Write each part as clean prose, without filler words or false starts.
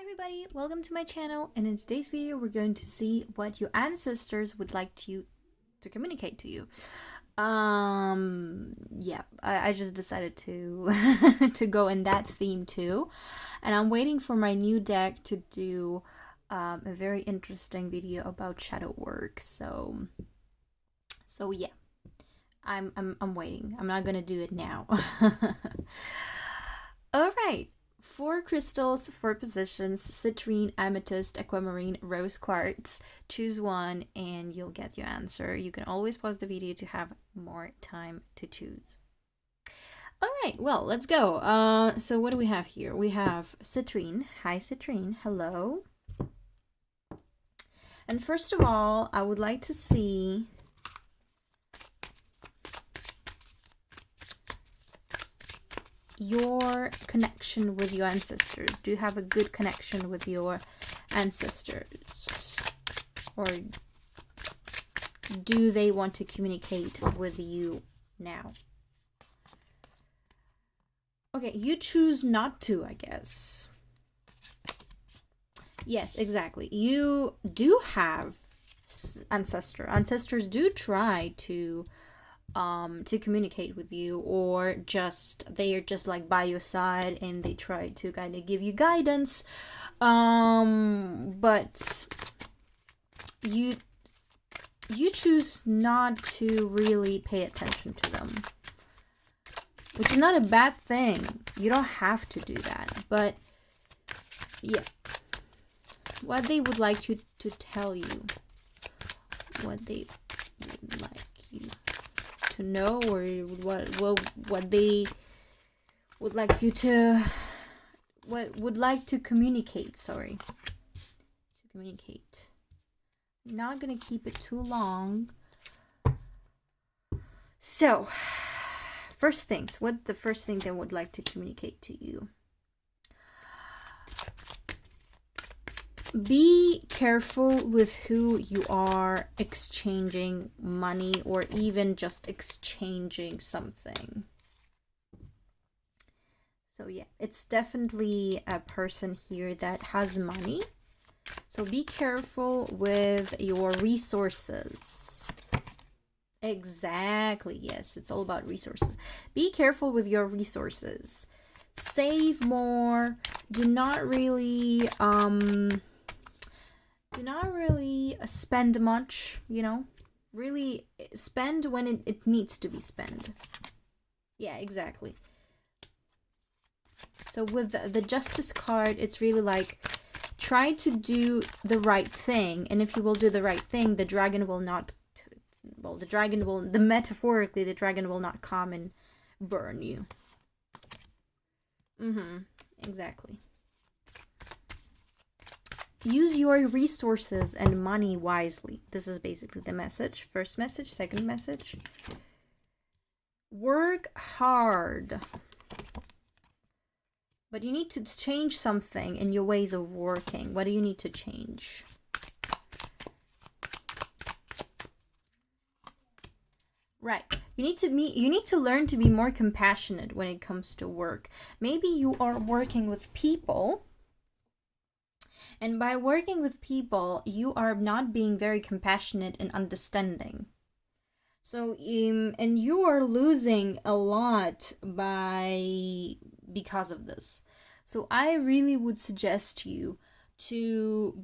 everybody, welcome to my channel, and in today's video we're going to see what your ancestors would like you to communicate to you. Yeah, I just decided to to go in that theme too, and I'm waiting for my new deck to do a very interesting video about shadow work. So yeah, I'm waiting. I'm not gonna do it now. All right. 4 crystals, 4 positions: citrine, amethyst, aquamarine, rose quartz. Choose one and you'll get your answer. You can always pause the video to have more time to choose. All right, well, let's go. So what do we have here? We have citrine. Hi, citrine. Hello. And first of all, I would like to see your connection with your ancestors. Do you have a good connection with your ancestors, or do they want to communicate with you now? Okay, you choose not to, I guess. Yes, exactly. You do have ancestors do try to communicate with you, or they are just like by your side and they try to kind of give you guidance, but you choose not to really pay attention to them, which is not a bad thing. You don't have to do that, but yeah, what they would like you to tell you, what they would like you to know, or what they would like you to, what would like to communicate, sorry, to communicate. I'm not gonna keep it too long. So first things, what the first thing they would like to communicate to you? Be careful with who you are exchanging money, or even just exchanging something. So yeah, it's definitely a person here that has money. So be careful with your resources. Exactly, yes, it's all about resources. Be careful with your resources. Save more. Do not really spend much, you know? Really spend when it needs to be spent. Yeah, exactly. So with the Justice card, it's really like, try to do the right thing, and if you will do the right thing, the dragon will not, well, metaphorically, the dragon will not come and burn you. Exactly. Use your resources and money wisely. This is basically the message. First message, second message. Work hard. But you need to change something in your ways of working. What do you need to change? Right. You need to learn to be more compassionate when it comes to work. Maybe you are working with people, and by working with people, you are not being very compassionate and understanding. So, and you are losing a lot because of this. So I really would suggest you to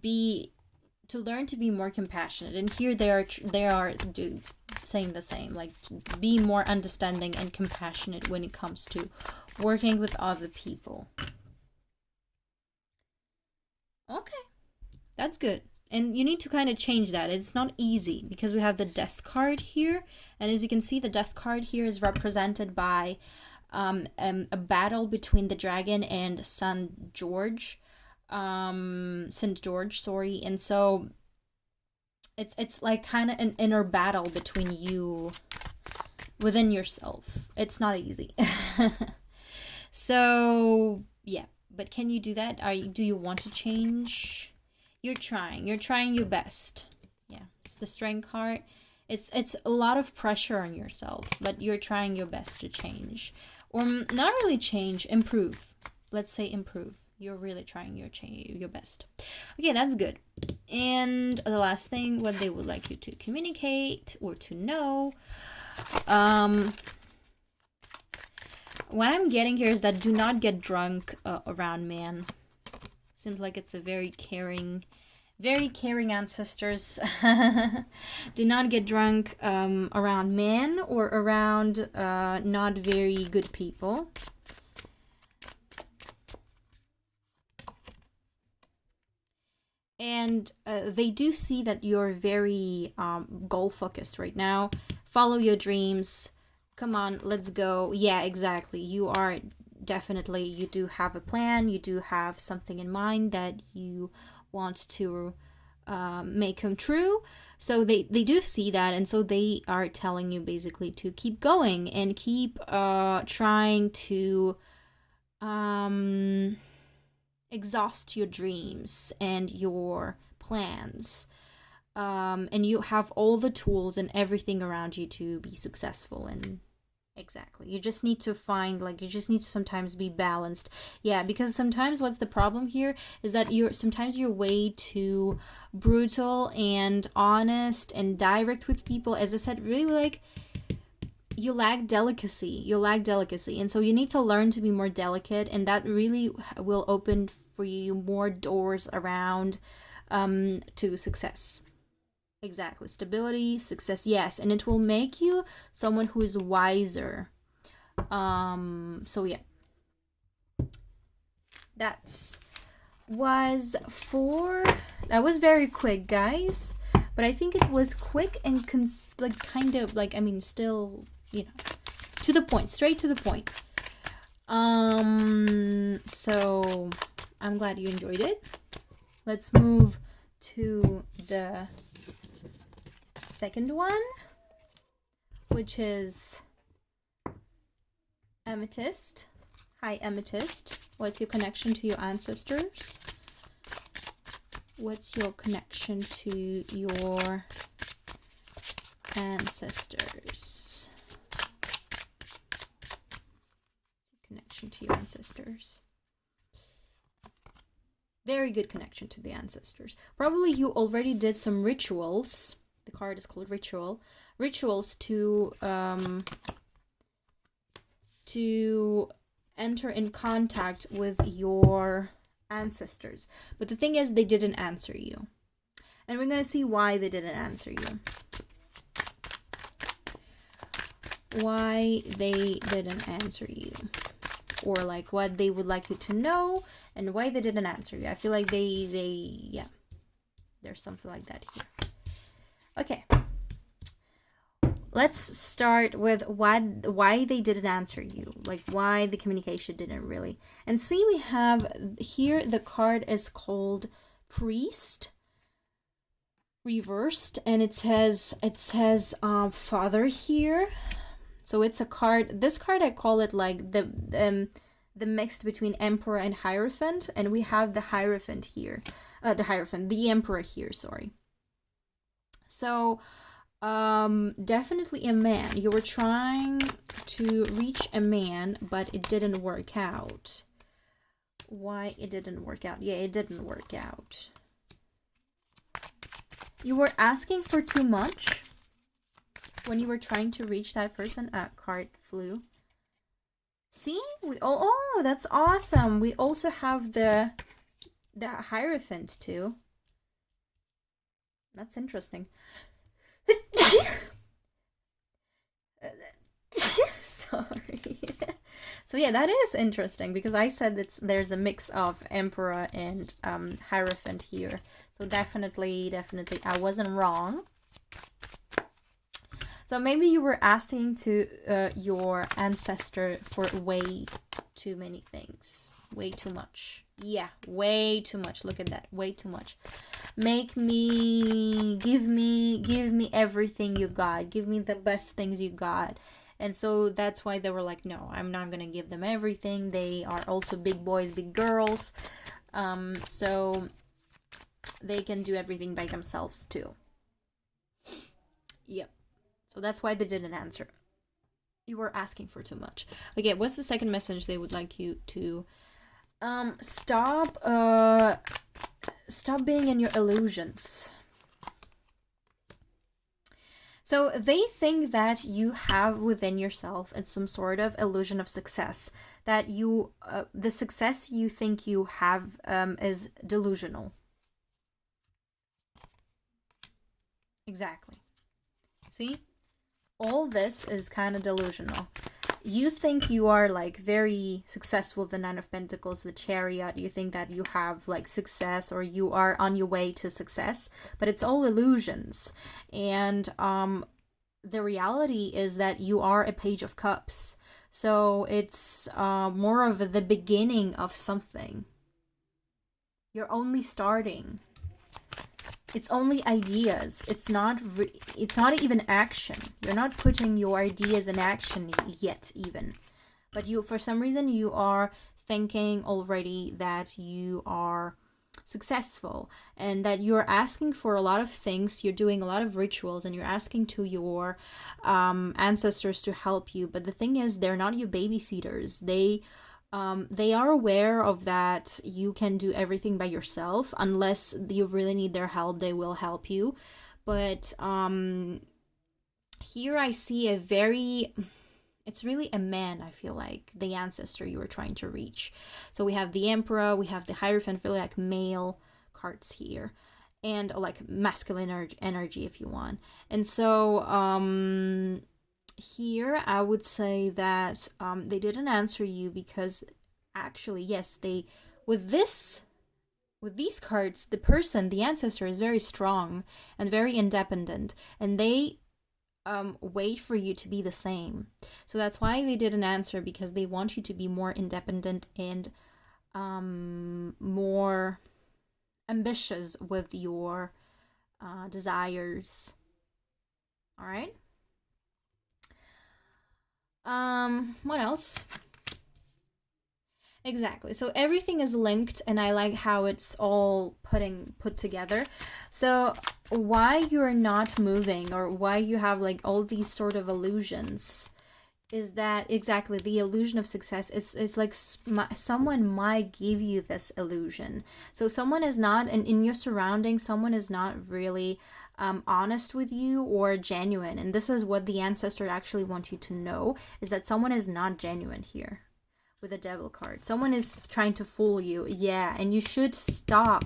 learn to be more compassionate. And here they are dudes saying the same, like, be more understanding and compassionate when it comes to working with other people. Okay, that's good. And you need to kind of change that. It's not easy because we have the Death card here, and as you can see, the Death card here is represented by a battle between the dragon and St. George, sorry. And so it's like kind of an inner battle between you within yourself. It's not easy. So yeah, but can you do that? Do you want to change? You're trying your best. Yeah, it's the Strength card. It's a lot of pressure on yourself, but you're trying your best to change, or not really change, improve. Let's say improve. You're really trying your best. Okay, that's good. And the last thing, what they would like you to communicate or to know. What I'm getting here is that do not get drunk around man. Seems like it's a very caring ancestors. Do not get drunk around men or around not very good people. And they do see that you're very goal focused right now. Follow your dreams. Come on, let's go. Yeah, exactly. You are definitely, you do have a plan. You do have something in mind that you want to make come true. So they do see that, and so they are telling you basically to keep going and keep trying to exhaust your dreams and your plans. And you have all the tools and everything around you to be successful. And exactly, you just need to find, like, you just need to sometimes be balanced. Yeah, because sometimes what's the problem here is that sometimes you're way too brutal and honest and direct with people. As I said, really, like, you lack delicacy. And so you need to learn to be more delicate, and that really will open for you more doors around to success. Exactly. Stability, success, yes. And it will make you someone who is wiser. So yeah. That was very quick, guys. But I think it was quick and still, to the point, straight to the point. So I'm glad you enjoyed it. Let's move to the second one, which is Amethyst. Hi, Amethyst. What's your connection to your ancestors? What's your connection to your ancestors? Connection to your ancestors. Very good connection to the ancestors. Probably you already did some rituals. The card is called Ritual. Rituals to enter in contact with your ancestors. But the thing is, they didn't answer you. And we're going to see why they didn't answer you. Why they didn't answer you. Or like what they would like you to know and why they didn't answer you. I feel like yeah. There's something like that here. Okay. Let's start with why they didn't answer you. Like why the communication didn't really. And see, we have here the card is called Priest reversed, and it says Father here. So it's a card. This card, I call it like the mix between Emperor and Hierophant, and we have the Hierophant here, the Emperor here. Sorry. So, definitely a man. You were trying to reach a man, but it didn't work out. Why it didn't work out? Yeah, it didn't work out. You were asking for too much. When you were trying to reach that person, card flew. See? Oh, that's awesome. We also have the Hierophant too. That's interesting. Sorry. So yeah, that is interesting because I said there's a mix of Emperor and Hierophant here. So definitely I wasn't wrong. So maybe you were asking to your ancestor for way too many things. Way too much. Yeah, way too much. Look at that. Way too much. Give me everything you got. Give me the best things you got. And so that's why they were like, no, I'm not going to give them everything. They are also big boys, big girls. So they can do everything by themselves too. Yep. So that's why they didn't answer. You were asking for too much. Okay, what's the second message they would like you to Stop being in your illusions. So they think that you have within yourself some sort of illusion of success, that you the success you think you have is delusional. Exactly. See? All this is kind of delusional. You think you are like very successful, the Nine of Pentacles, the Chariot. You think that you have like success, or you are on your way to success, but it's all illusions. And the reality is that you are a Page of Cups. So it's more of the beginning of something. You're only starting. It's only ideas. It's not even action. You're not putting your ideas in action yet even. But you, for some reason, you are thinking already that you are successful and that you're asking for a lot of things. You're doing a lot of rituals and you're asking to your ancestors to help you. But the thing is, they're not your babysitters. They are aware of that you can do everything by yourself. Unless you really need their help, they will help you. But here I see it's really a man, I feel like, the ancestor you were trying to reach. So we have the Emperor, we have the Hierophant, really like male cards here. And like masculine energy, if you want. And so here I would say that they didn't answer you because actually, yes, with these cards, the ancestor is very strong and very independent, and they wait for you to be the same. So that's why they didn't answer, because they want you to be more independent and more ambitious with your desires. All right. What else? Exactly. So everything is linked, and I like how it's all put together. So why you're not moving, or why you have like all these sort of illusions, is that exactly the illusion of success. It's like someone might give you this illusion. So someone is not, and in your surroundings, someone is not really honest with you or genuine. And this is what the ancestor actually wants you to know, is that someone is not genuine here with a Devil card. Someone is trying to fool you. Yeah, and you should stop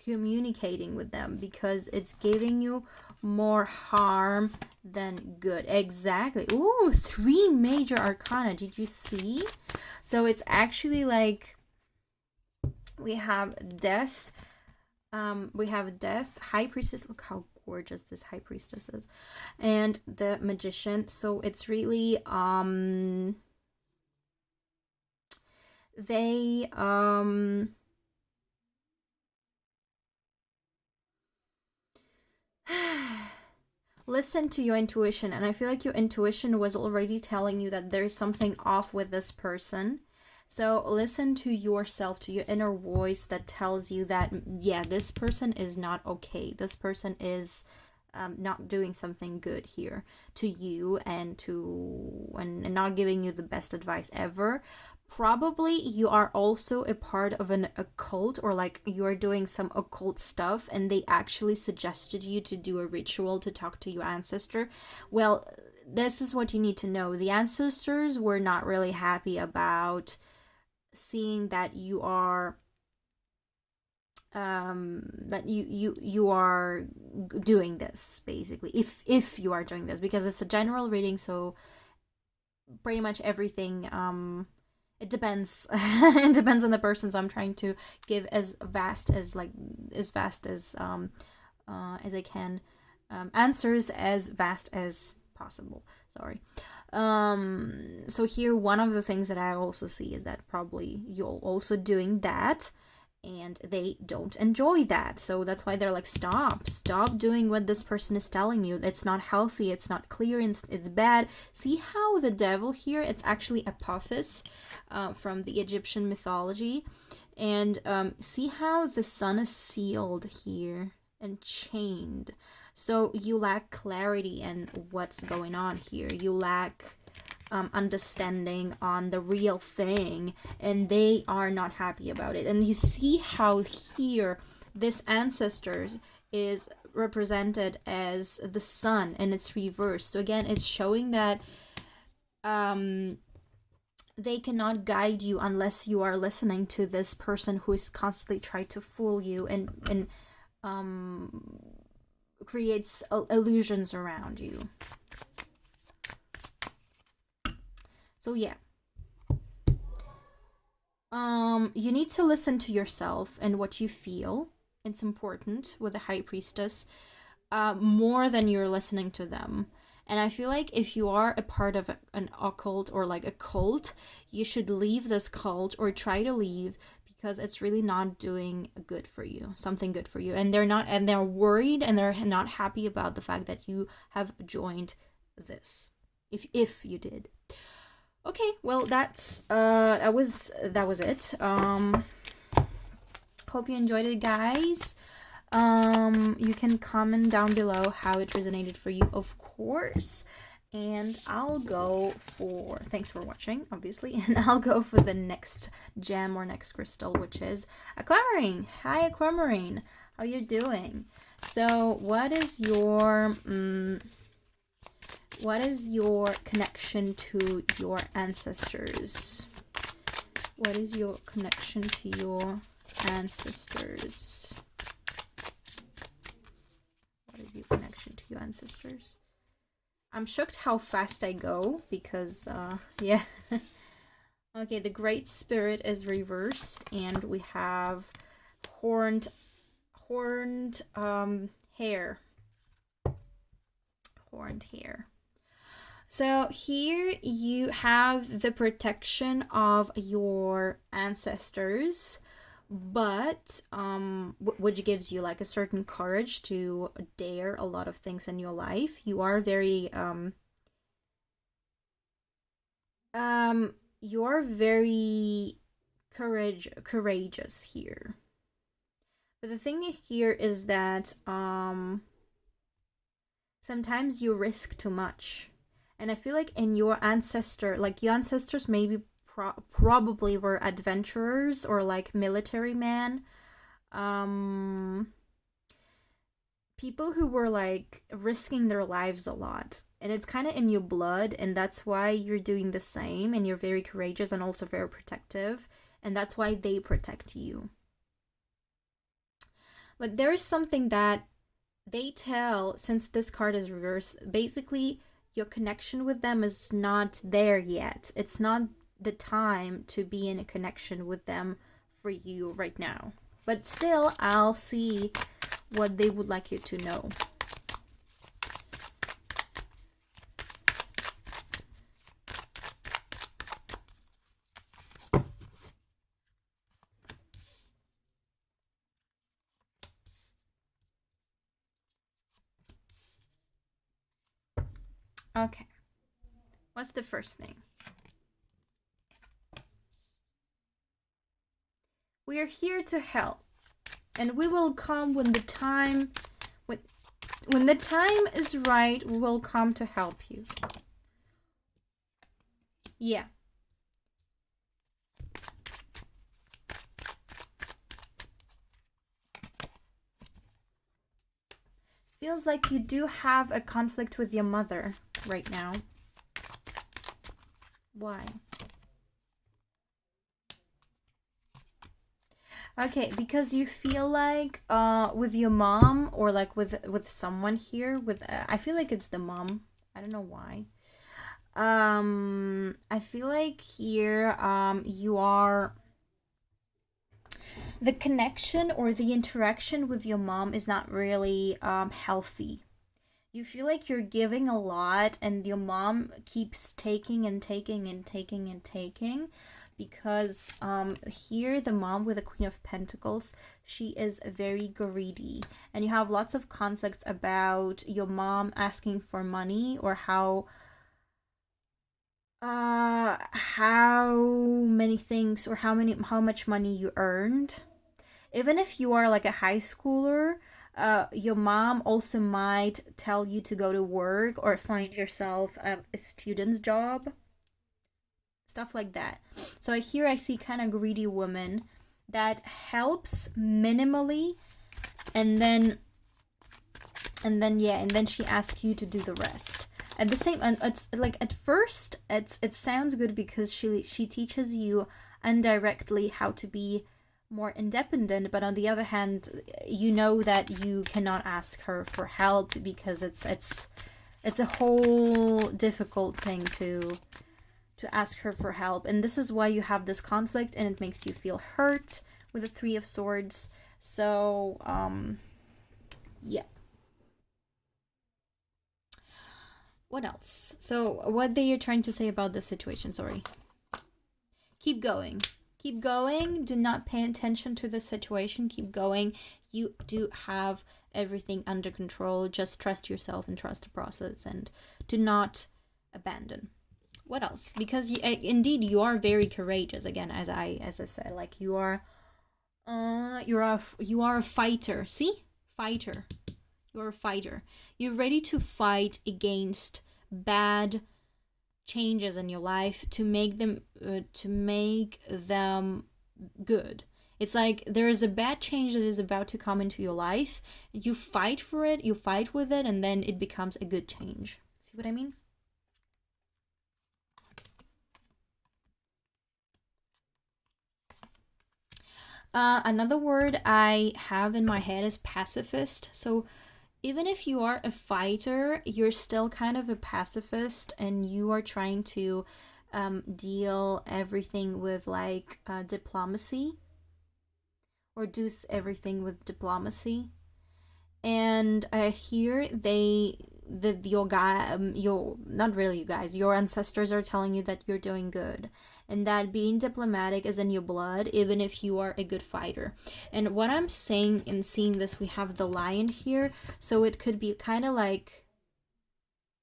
communicating with them, because it's giving you more harm than good. Exactly. Ooh, 3 major arcana. Did you see? So it's actually like we have death. We have death, High Priestess. Look how gorgeous this High Priestess is, and the Magician. So it's really they listen to your intuition, and I feel like your intuition was already telling you that there's something off with this person. So listen to yourself, to your inner voice that tells you that, yeah, this person is not okay. This person is not doing something good here to you, and and not giving you the best advice ever. Probably you are also a part of an occult, or like you're doing some occult stuff, and they actually suggested you to do a ritual to talk to your ancestor. Well, this is what you need to know. The ancestors were not really happy about seeing that you are that you are doing this, basically, if you are doing this, because it's a general reading, so pretty much everything it depends. It depends on the person. So I'm trying to give as vast as I can, answers as vast as possible. Sorry. So here, one of the things that I also see is that probably you're also doing that, and they don't enjoy that. So that's why they're like, stop doing what this person is telling you. It's not healthy, it's not clear, it's bad. See how the devil here, it's actually Apophis from the Egyptian mythology. And see how the sun is sealed here and chained. So you lack clarity in what's going on here. You lack understanding on the real thing, and they are not happy about it. And you see how here this ancestors is represented as the sun, and it's reversed. So again, it's showing that they cannot guide you unless you are listening to this person who is constantly trying to fool you and creates illusions around you. So yeah. You need to listen to yourself and what you feel. It's important with the High Priestess, more than you're listening to them. And I feel like if you are a part of an occult or like a cult, you should leave this cult or try to leave, because it's really not doing good for you, something good for you. And they're worried, and they're not happy about the fact that you have joined this. If you did. Okay, well that was it. Hope you enjoyed it, guys. You can comment down below how it resonated for you, of course. And I'll go for, thanks for watching, obviously, and I'll go for the next gem or next crystal, which is Aquamarine. Hi, Aquamarine. How you doing? So, what is your connection to your ancestors? What is your connection to your ancestors? What is your connection to your ancestors? I'm shocked how fast I go, because, yeah. Okay, the Great Spirit is reversed, and we have horned hair. Horned hair. So here you have the protection of your ancestors, but which gives you like a certain courage to dare a lot of things in your life. You are very you're very courageous here. But the thing here is that sometimes you risk too much. And I feel like in your ancestors maybe probably were adventurers or like military men. People who were like risking their lives a lot. And it's kind of in your blood, and that's why you're doing the same, and you're very courageous and also very protective, and that's why they protect you. But there is something that they tell, since this card is reversed, basically your connection with them is not there yet. It's not the time to be in a connection with them for you right now. But still, I'll see what they would like you to know. Okay. What's the first thing? We are here to help, and we will come when the time is right. We will come to help you. Yeah. Feels like you do have a conflict with your mother right now. Why? Okay, because you feel like with your mom, or like with someone here, with I feel like it's the mom. I don't know why. I feel like here you are, the connection or the interaction with your mom is not really healthy. You feel like you're giving a lot, and your mom keeps taking and taking and taking and taking, because here the mom with the Queen of Pentacles, she is very greedy, and you have lots of conflicts about your mom asking for money, or how many things, or how much money you earned. Even if you are like a high schooler, your mom also might tell you to go to work or find yourself a student's job. stuff like that. So here I see kind of greedy woman that helps minimally, and then she asks you to do the rest. At the same, and it's like at first it sounds good because she teaches you indirectly how to be more independent, but on the other hand, you know that you cannot ask her for help because it's a whole difficult thing to ask her for help, and this is why you have this conflict, and it makes you feel hurt with the Three of Swords. So yeah. What else? So what they are trying to say about this situation? Sorry. Keep going. Keep going. Do not pay attention to the situation. Keep going. You do have everything under control. Just trust yourself and trust the process, and do not abandon. What else? Because indeed you are very courageous. Again, as I said, like you are a fighter. See, fighter. You're a fighter. You're ready to fight against bad changes in your life to make them good. It's like there is a bad change that is about to come into your life. You fight for it, you fight with it, and then it becomes a good change. See what I mean? Another word I have in my head is pacifist. So even if you are a fighter, you're still kind of a pacifist, and you are trying to deal everything with like diplomacy, or do everything with diplomacy. And here your ancestors are telling you that you're doing good, and that being diplomatic is in your blood, even if you are a good fighter. And what I'm saying in seeing this, we have the lion here, so it could be kind of like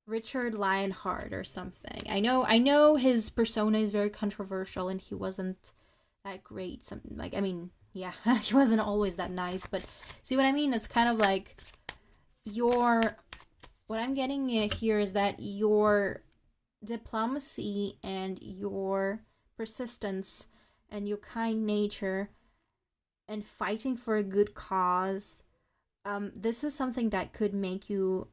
Richard Lionheart or something. I know his persona is very controversial, and he wasn't that great. Something like, I mean, yeah, he wasn't always that nice, but see what I mean? It's kind of like what I'm getting here is that your diplomacy and your persistence and your kind nature and fighting for a good cause, this is something that could make you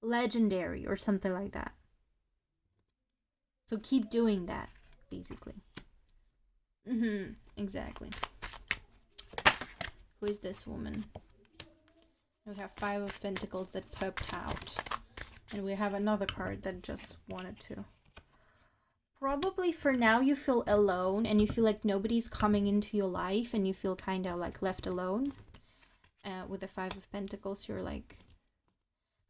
legendary or something like that. So keep doing that, basically. Exactly. Who is this woman? We have Five of Pentacles that popped out. And we have another card that just wanted to. Probably for now you feel alone, and you feel like nobody's coming into your life, and you feel kind of like left alone. With the Five of Pentacles, you're like...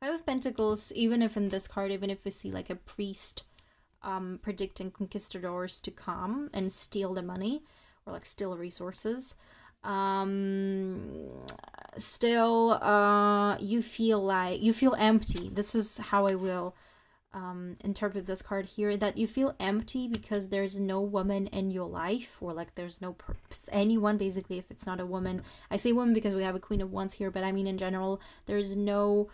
Five of Pentacles, even if in this card, even if we see like a priest predicting conquistadors to come and steal the money, or like steal resources, still you feel empty. This is how I will interpret this card here, that you feel empty because there's no woman in your life, or like there's no anyone, basically. If it's not a woman, I say woman because we have a Queen of Wands here, but I mean in general, there's no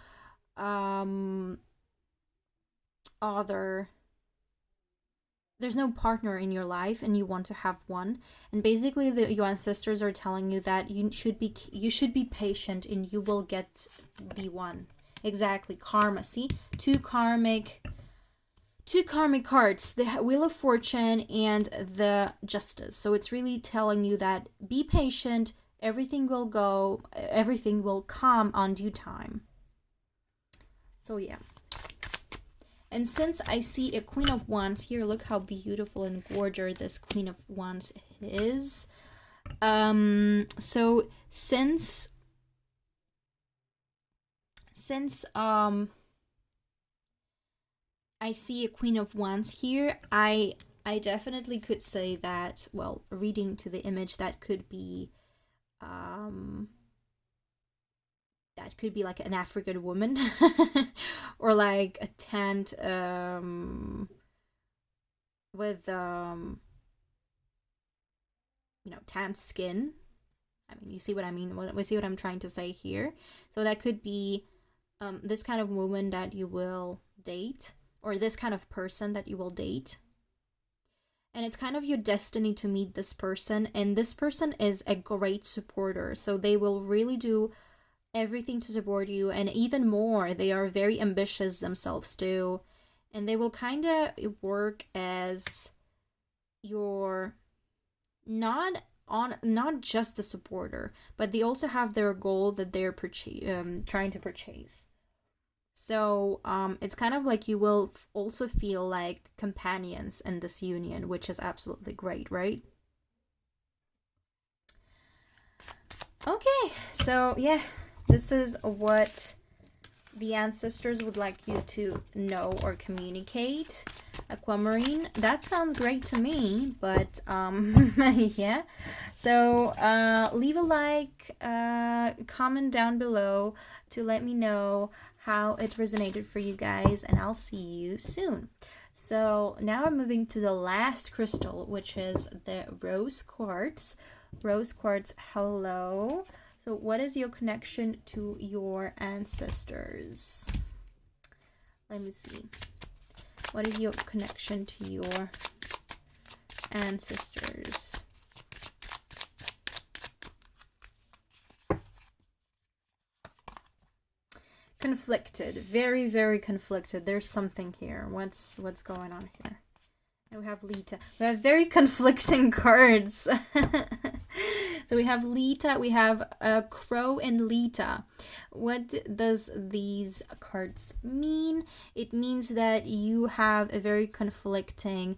there's no partner in your life, and you want to have one. And basically your ancestors are telling you that you should be patient, and you will get the one. Exactly. Karma. See, two karmic cards, the Wheel of Fortune and the Justice. So it's really telling you that be patient, everything will come on due time. So yeah. And since I see a Queen of Wands here, look how beautiful and gorgeous this Queen of Wands is. So since I see a Queen of Wands here, I definitely could say that, well, reading to the image, that could be like an African woman or like a tanned with tanned skin. I mean, you see what I mean? We see what I'm trying to say here. So that could be this kind of woman that you will date, or this kind of person that you will date. And it's kind of your destiny to meet this person, and this person is a great supporter, so they will really do everything to support you, and even more, they are very ambitious themselves too, and they will kind of work as your not just the supporter, but they also have their goal that they're trying to purchase. So it's kind of like you will also feel like companions in this union, which is absolutely great, right? Okay, so yeah, this is what the ancestors would like you to know or communicate. Aquamarine, that sounds great to me, but yeah. So leave a like, comment down below to let me know how it resonated for you guys, and I'll see you soon. So now I'm moving to the last crystal, which is the rose quartz. Rose quartz, hello. So what is your connection to your ancestors? Let me see. What is your connection to your ancestors? Conflicted. Very, very conflicted. There's something here. What's going on here? And we have Lita. We have very conflicting cards. So we have Lita, we have Crow and Lita. What does these cards mean? It means that you have a very conflicting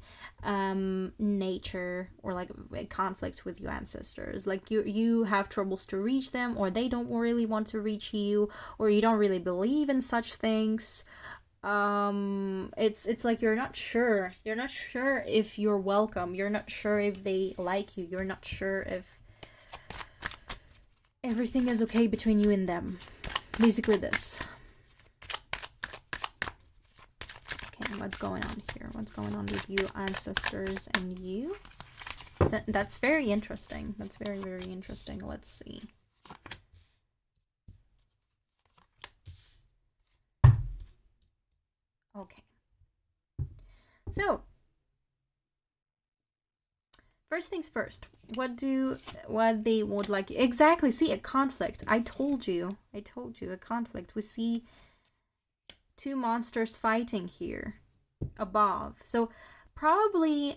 nature, or like a conflict with your ancestors. Like you have troubles to reach them, or they don't really want to reach you, or you don't really believe in such things. It's like you're not sure if you're welcome, you're not sure if they like you, you're not sure if everything is okay between you and them. Basically this. Okay, what's going on here? What's going on with you, ancestors, and you? That's very interesting. That's very, very interesting. Let's see. Okay. So, first things first. What they would like? Exactly. See, a conflict. I told you, a conflict. We see two monsters fighting here above. So, probably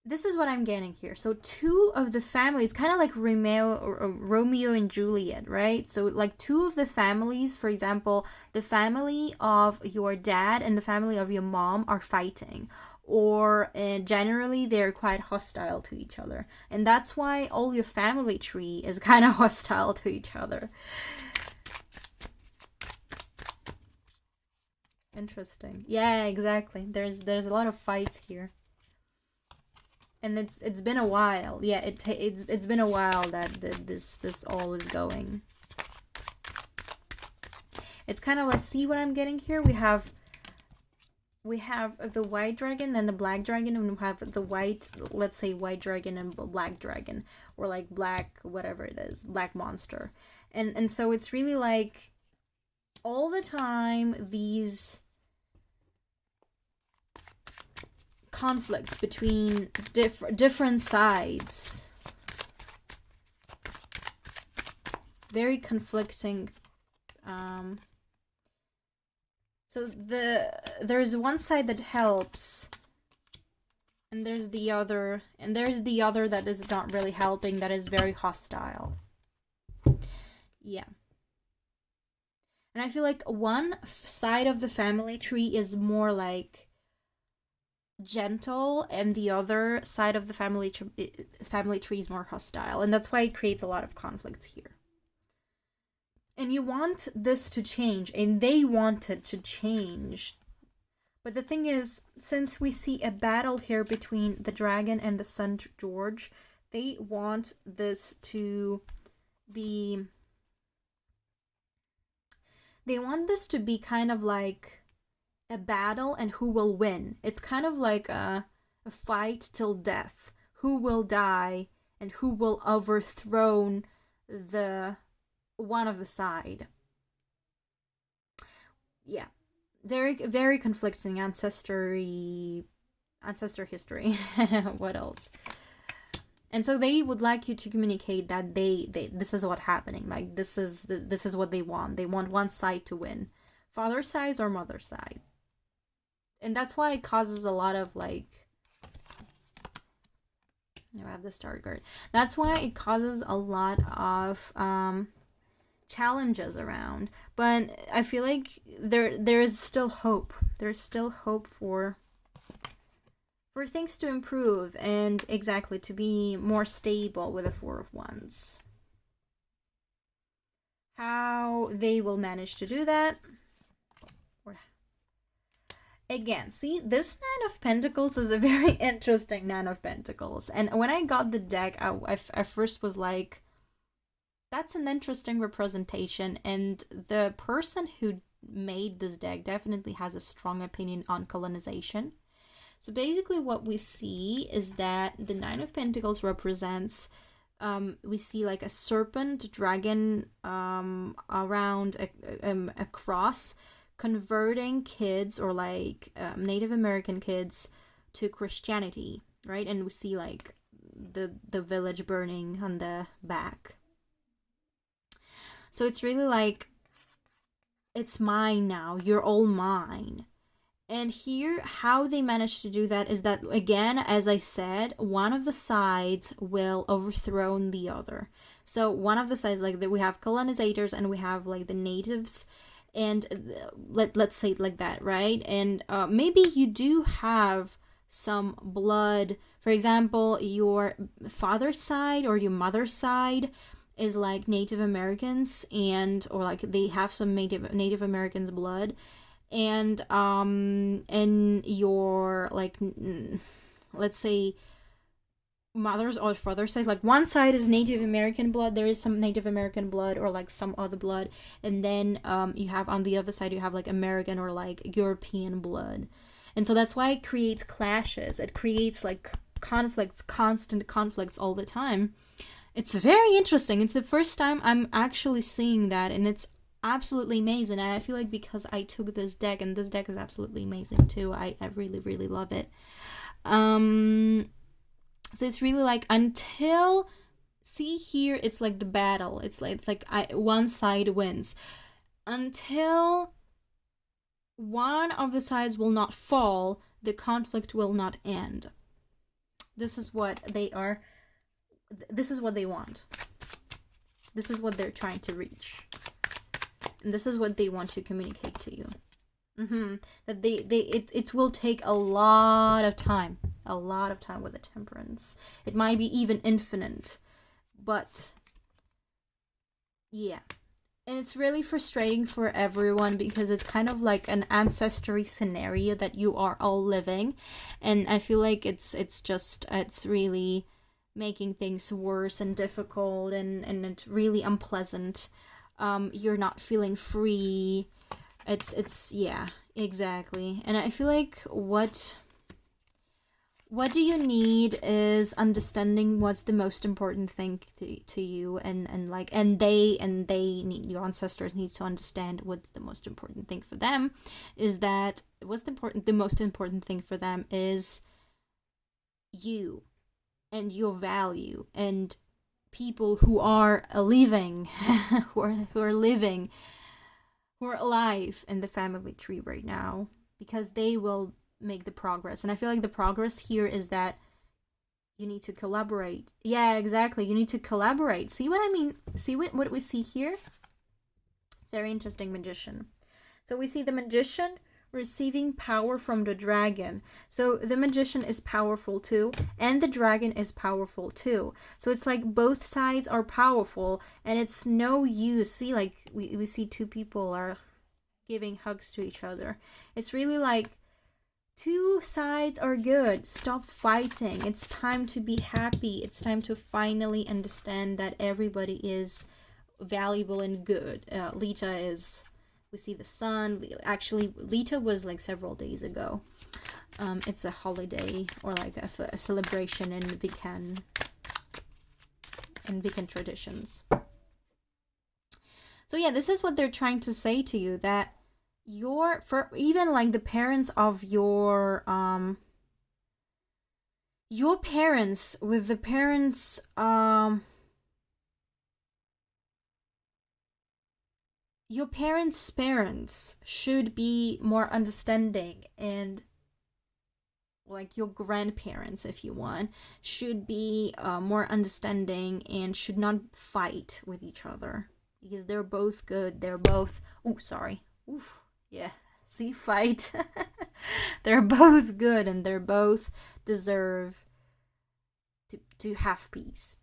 this is what I'm getting here. So two of the families, kind of like Romeo and Juliet, right? So like two of the families, for example, the family of your dad and the family of your mom are fighting, or generally they're quite hostile to each other, and that's why all your family tree is kind of hostile to each other. Interesting. Yeah, exactly. There's a lot of fights here. And it's been a while. Yeah, it's been a while that this all is going. It's kind of like, see what I'm getting here? We have the white dragon and the black dragon, and we have the white, let's say white dragon and black dragon, or like black whatever it is, black monster. And so it's really like all the time these conflicts between different sides, very conflicting. So there's one side that helps, and there's the other that is not really helping, that is very hostile. Yeah. And I feel like one side of the family tree is more like gentle, and the other side of the family tree is more hostile, and that's why it creates a lot of conflicts here. And you want this to change, and they want it to change. But the thing is, since we see a battle here between the dragon and the Sun George, they want this to be kind of like a battle, and who will win. It's kind of like a fight till death. Who will die and who will overthrow the one of the side. yeah, very, very conflicting ancestor history. What else? And so they would like you to communicate that they this is what's happening. Like this is what they want. They want one side to win, father side or mother side, and that's why it causes a lot of like. I have the star card. That's why it causes a lot of challenges around. But I feel like there is still hope. There's still hope for things to improve and exactly to be more stable with the Four of Wands. How they will manage to do that? Again, see, this Nine of Pentacles is a very interesting Nine of Pentacles. And when I got the deck, I first was like, that's an interesting representation. And the person who made this deck definitely has a strong opinion on colonization. So basically what we see is that the Nine of Pentacles represents, we see like a serpent dragon around a cross, converting kids or like Native American kids to Christianity, right? And we see like the village burning on the back. So it's really like, it's mine now, you're all mine. And here, how they manage to do that is that, again, as I said, one of the sides will overthrow the other. So one of the sides, like we have colonizers and we have like the natives, and let's say it like that, right? And maybe you do have some blood. For example, your father's side or your mother's side is like Native Americans, and or like they have some Native Americans blood, and your like let's say mother's or father's side, like one side is Native American blood, there is some Native American blood or like some other blood, and then you have on the other side you have like American or like European blood. And so that's why it creates clashes, it creates like conflicts, constant conflicts all the time. It's very interesting. It's the first time I'm actually seeing that, and it's absolutely amazing. And I feel like because I took this deck, and this deck is absolutely amazing too, I really, really love it. So it's really like, until, see here, it's like the battle. It's like one side wins. Until one of the sides will not fall, the conflict will not end. This is what they are. This is what they want. This is what they're trying to reach. And this is what they want to communicate to you. That it will take a lot of time with the Temperance. It might be even infinite, but yeah. And it's really frustrating for everyone because it's kind of like an ancestry scenario that you are all living, and I feel like it's really making things worse and difficult, and it's really unpleasant. You're not feeling free. It's yeah, exactly. And I feel like what do you need is understanding what's the most important thing to you, and they need, your ancestors need to understand what's the most important thing for them, is that the most important thing for them is you and your value, and people who are living who are living, who are alive in the family tree right now, because they will make the progress. And I feel like the progress here is that you need to collaborate. Yeah, exactly, you need to collaborate. See what I mean? See what we see here? Very interesting. Magician. So we see the Magician receiving power from the dragon. So the Magician is powerful too, and the dragon is powerful too. So it's like both sides are powerful, and it's no use. See, like we see two people are giving hugs to each other. It's really like two sides are good. Stop fighting. It's time to be happy. It's time to finally understand that everybody is valuable and good. Lita is, we see the sun. Actually, Lita was like several days ago. It's a holiday or like a celebration in Wiccan traditions. So yeah, this is what they're trying to say to you, that for even like the parents of your parents with the parents your parents should be more understanding, and like your grandparents, if you want, should be more understanding and should not fight with each other, because they're both good. They're both, oh sorry, oof, yeah, see, fight. They're both good, and they're both deserve to have peace,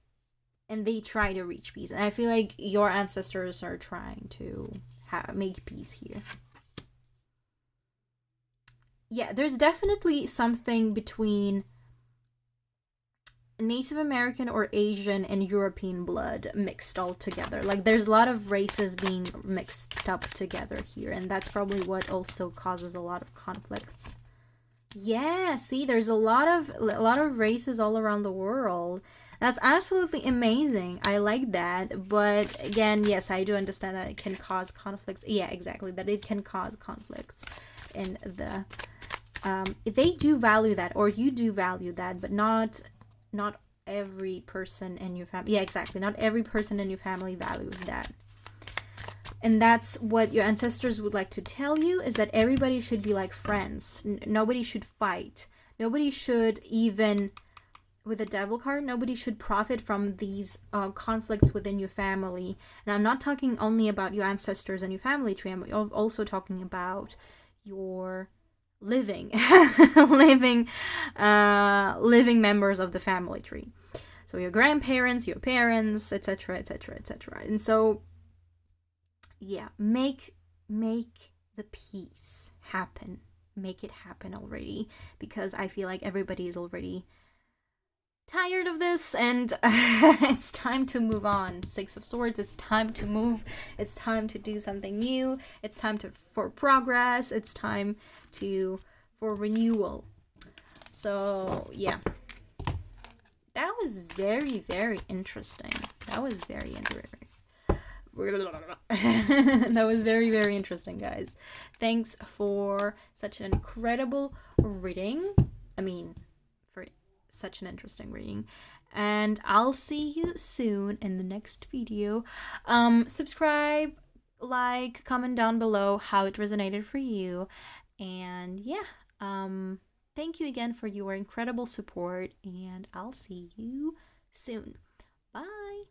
and they try to reach peace, and I feel like your ancestors are trying to make peace here. Yeah, there's definitely something between Native American or Asian and European blood mixed all together. Like, there's a lot of races being mixed up together here, and that's probably what also causes a lot of conflicts. Yeah, see, there's a lot of races all around the world. That's absolutely amazing. I like that. But again, yes, I do understand that it can cause conflicts. Yeah, exactly. That it can cause conflicts in the they do value that, or you do value that, but not every person in your family. Yeah, exactly. Not every person in your family values that. And that's what your ancestors would like to tell you, is that everybody should be like friends. Nobody should fight. Nobody should, even with a devil card, nobody should profit from these conflicts within your family. And I'm not talking only about your ancestors and your family tree. I'm also talking about your living living members of the family tree. So your grandparents, your parents, etc., etc., etc. And so yeah, make the peace happen. Make it happen already, because I feel like everybody is already tired of this, and it's time to move on. Six of Swords, it's time to move. It's time to do something new. It's time for progress. It's time for renewal. So yeah, that was very, very interesting. That was very interesting. That was very, very interesting, guys. Thanks for such an incredible reading. I mean, for such an interesting reading. And I'll see you soon in the next video. Subscribe, like, comment down below how it resonated for you. And yeah, thank you again for your incredible support, and I'll see you soon. Bye.